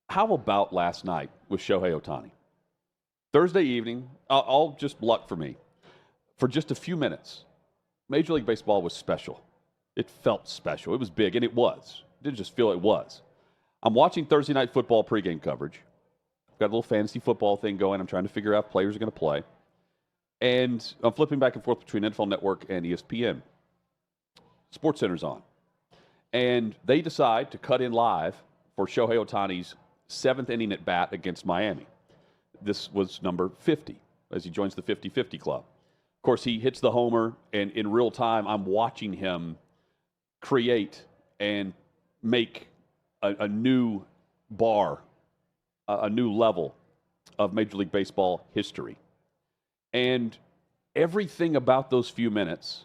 How about last night with Shohei Ohtani? Thursday evening, all just luck for me. For just a few minutes, Major League Baseball was special. It felt special. It was big, and it was. I didn't just feel it was. I'm watching Thursday night football pregame coverage. I've got a little fantasy football thing going. I'm trying to figure out if players are going to play. And I'm flipping back and forth between NFL Network and ESPN. SportsCenter's on. And they decide to cut in live for Shohei Ohtani's 7th inning at bat against Miami. This was number 50 as he joins the 50-50 club. Of course, he hits the homer, and in real time, I'm watching him create and make a new bar, a new level of Major League Baseball history. And everything about those few minutes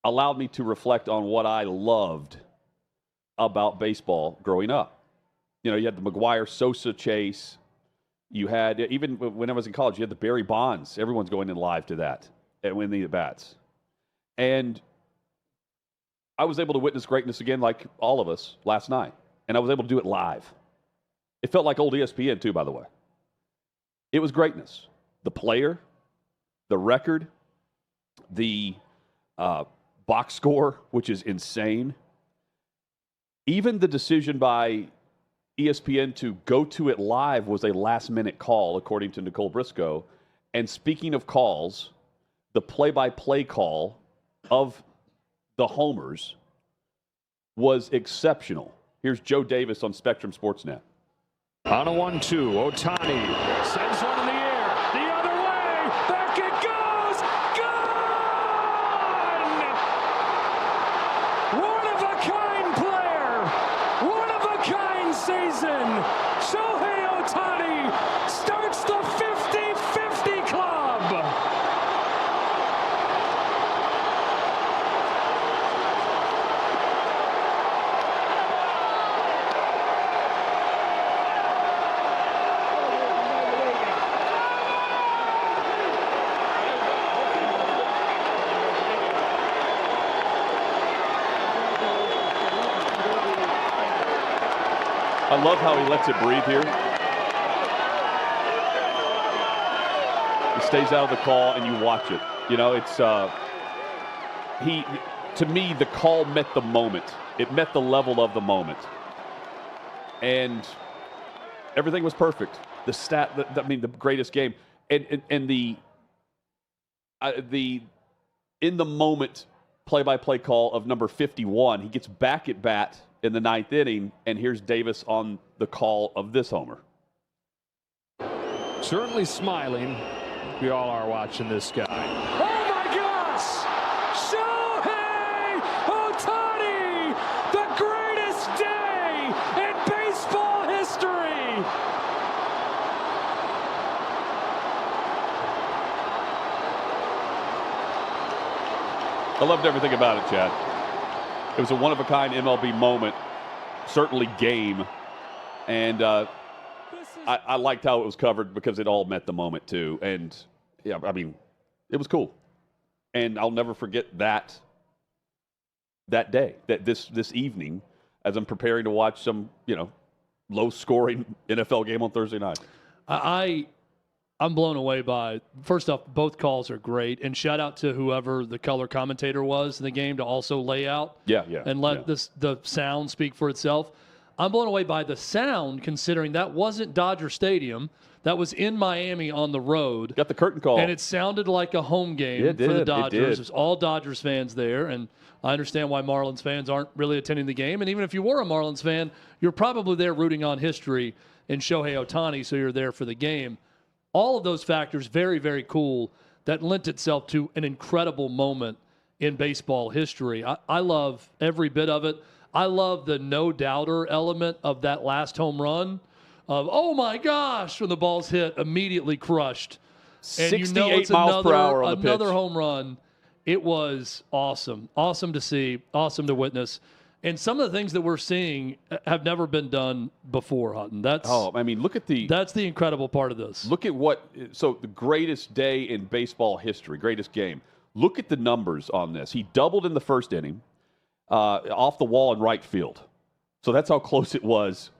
allowed me to reflect on what I loved about baseball growing up. You know, you had the McGuire-Sosa chase. You had, even when I was in college, you had the Barry Bonds. Everyone's going in live to that and winning the at-bats. And I was able to witness greatness again, like all of us, last night. And I was able to do it live. It felt like old ESPN, too, by the way. It was greatness. The player, the record, the box score, which is insane. Even the decision by ESPN to go to it live was a last-minute call, according to Nicole Briscoe. And speaking of calls, the play-by-play call of the homers was exceptional. Here's Joe Davis on Spectrum Sportsnet. On a 1-2, Ohtani sends one in the air, the other way, back it goes, gone! One-of-a-kind player, one-of-a-kind season. Shohei Ohtani starts the 50-50 club. I love how he lets it breathe here. He stays out of the call, and you watch it. You know, it's to me, the call met the moment. It met the level of the moment, and everything was perfect. The the greatest game, and the in the moment play-by-play call of number 51. He gets back at bat in the 9th inning, and here's Davis on the call of this homer. Certainly smiling. We all are watching this guy. Oh my gosh! Shohei Ohtani! The greatest day in baseball history! I loved everything about it, Chad. It was a one-of-a-kind MLB moment, certainly game, and I liked how it was covered because it all met the moment too. And yeah, I mean, it was cool, and I'll never forget that day, this evening, as I'm preparing to watch some low-scoring NFL game on Thursday night. I'm blown away by, first off, both calls are great. And shout out to whoever the color commentator was in the game to also lay out and let the sound speak for itself. I'm blown away by the sound, considering that wasn't Dodger Stadium. That was in Miami on the road. Got the curtain call. And it sounded like a home game for the Dodgers. There's all Dodgers fans there. And I understand why Marlins fans aren't really attending the game. And even if you were a Marlins fan, you're probably there rooting on history in Shohei Ohtani, so you're there for the game. All of those factors, very, very cool, that lent itself to an incredible moment in baseball history. I love every bit of it. I love the no-doubter element of that last home run of, oh, my gosh, when the ball's hit, immediately crushed. And 68 miles per hour on the pitch. Another home run. It was awesome. Awesome to see. Awesome to witness. And some of the things that we're seeing have never been done before, Hutton. That's the incredible part of this. Look at the greatest day in baseball history, greatest game. Look at the numbers on this. He doubled in the first inning off the wall in right field. So that's how close it was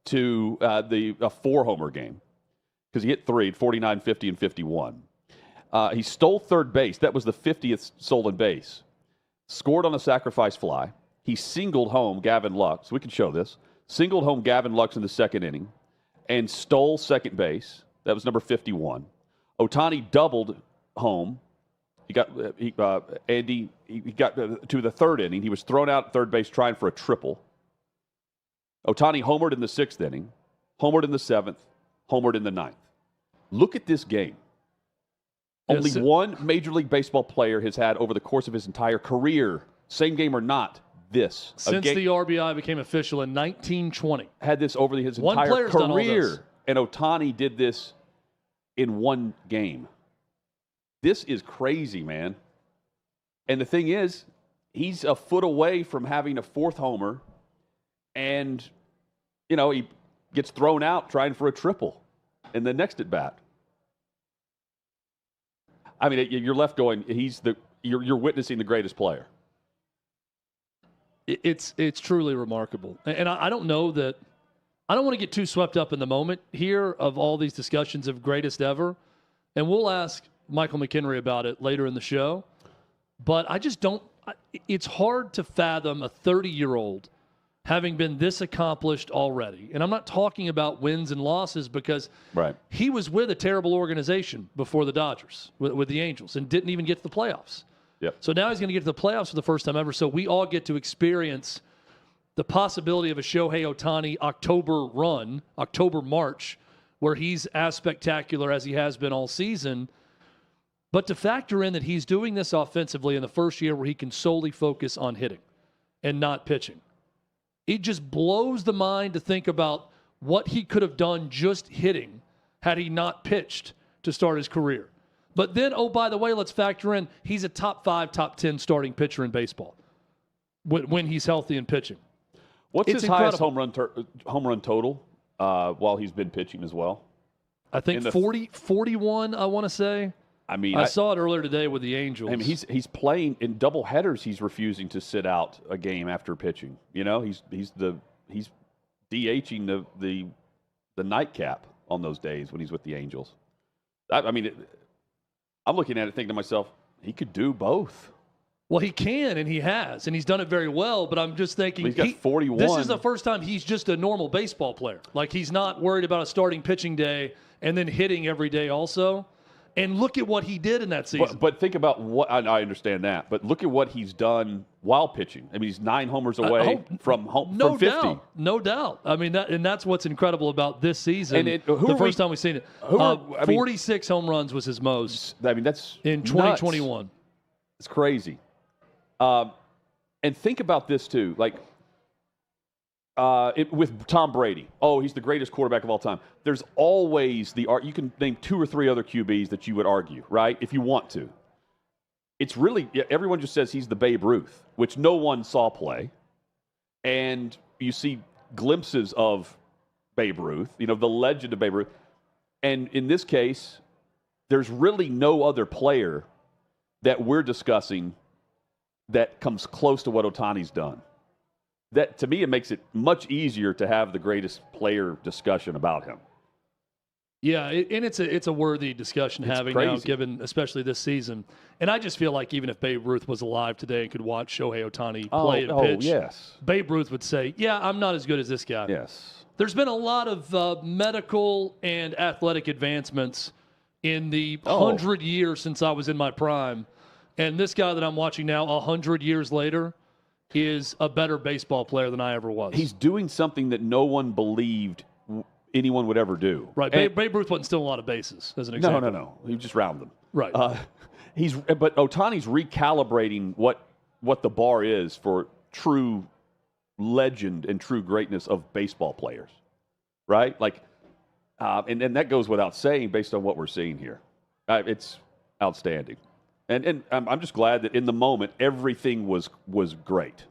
to a 4-homer game because he hit 3 at 49, 50, and 51. He stole third base. That was the 50th stolen base. Scored on a sacrifice fly. He singled home Gavin Lux. We can show this. Singled home Gavin Lux in the second inning and stole second base. That was number 51. Ohtani doubled home. He got to the third inning. He was thrown out at third base trying for a triple. Ohtani homered in the 6th inning, homered in the 7th, homered in the 9th. Look at this game. Only one Major League Baseball player has had over the course of his entire career, same game or not, this. Since the RBI became official in 1920. Had this over his entire career. And Ohtani did this in one game. This is crazy, man. And the thing is, he's a foot away from having a 4th homer, and, he gets thrown out trying for a triple in the next at bat. I mean, you're left going, you're witnessing the greatest player. It's truly remarkable. And I don't know that, I don't want to get too swept up in the moment here of all these discussions of greatest ever. And we'll ask Michael McHenry about it later in the show. But I just don't, it's hard to fathom a 30-year-old having been this accomplished already. And I'm not talking about wins and losses because he was with a terrible organization before the Dodgers, with the Angels, and didn't even get to the playoffs. Yep. So now he's going to get to the playoffs for the first time ever. So we all get to experience the possibility of a Shohei Ohtani October, March, where he's as spectacular as he has been all season. But to factor in that he's doing this offensively in the first year where he can solely focus on hitting and not pitching. It just blows the mind to think about what he could have done just hitting had he not pitched to start his career. But then, oh, by the way, let's factor in he's a top 5, top 10 starting pitcher in baseball when he's healthy and pitching. What's his highest home run total while he's been pitching as well? I think 41, I want to say. I mean, I saw it earlier today with the Angels. I mean, he's playing in double headers. He's refusing to sit out a game after pitching. He's DHing the nightcap on those days when he's with the Angels. I'm looking at it thinking to myself, he could do both. Well, he can, and he has, and he's done it very well. But I'm just thinking, he's got 41. This is the first time he's just a normal baseball player. Like, he's not worried about a starting pitching day and then hitting every day also. And look at what he did in that season. But think about what I understand that. But look at what he's done while pitching. I mean, he's 9 homers away from 50. No doubt. I mean, that's what's incredible about this season. And the first time we've seen it. 46 home runs was his most. I mean, that's in 2021. It's crazy. And think about this too. Like, with Tom Brady. Oh, he's the greatest quarterback of all time. There's always you can name 2 or 3 other QBs that you would argue, right? If you want to. It's really, everyone just says he's the Babe Ruth, which no one saw play. And you see glimpses of Babe Ruth, the legend of Babe Ruth. And in this case, there's really no other player that we're discussing that comes close to what Ohtani's done. That, to me, it makes it much easier to have the greatest player discussion about him. Yeah, and it's a worthy discussion having now, given especially this season. And I just feel like even if Babe Ruth was alive today and could watch Shohei Ohtani play and pitch, yes. Babe Ruth would say, yeah, I'm not as good as this guy. Yes. There's been a lot of medical and athletic advancements in the 100 years since I was in my prime. And this guy that I'm watching now, 100 years later, is a better baseball player than I ever was. He's doing something that no one believed anyone would ever do. Right. Babe Ruth wasn't stealing a lot of bases, as an example. No. He just round them. Right. But Ohtani's recalibrating what the bar is for true legend and true greatness of baseball players. Right? Like, and that goes without saying based on what we're seeing here. It's outstanding. And I'm just glad that in the moment, everything was great.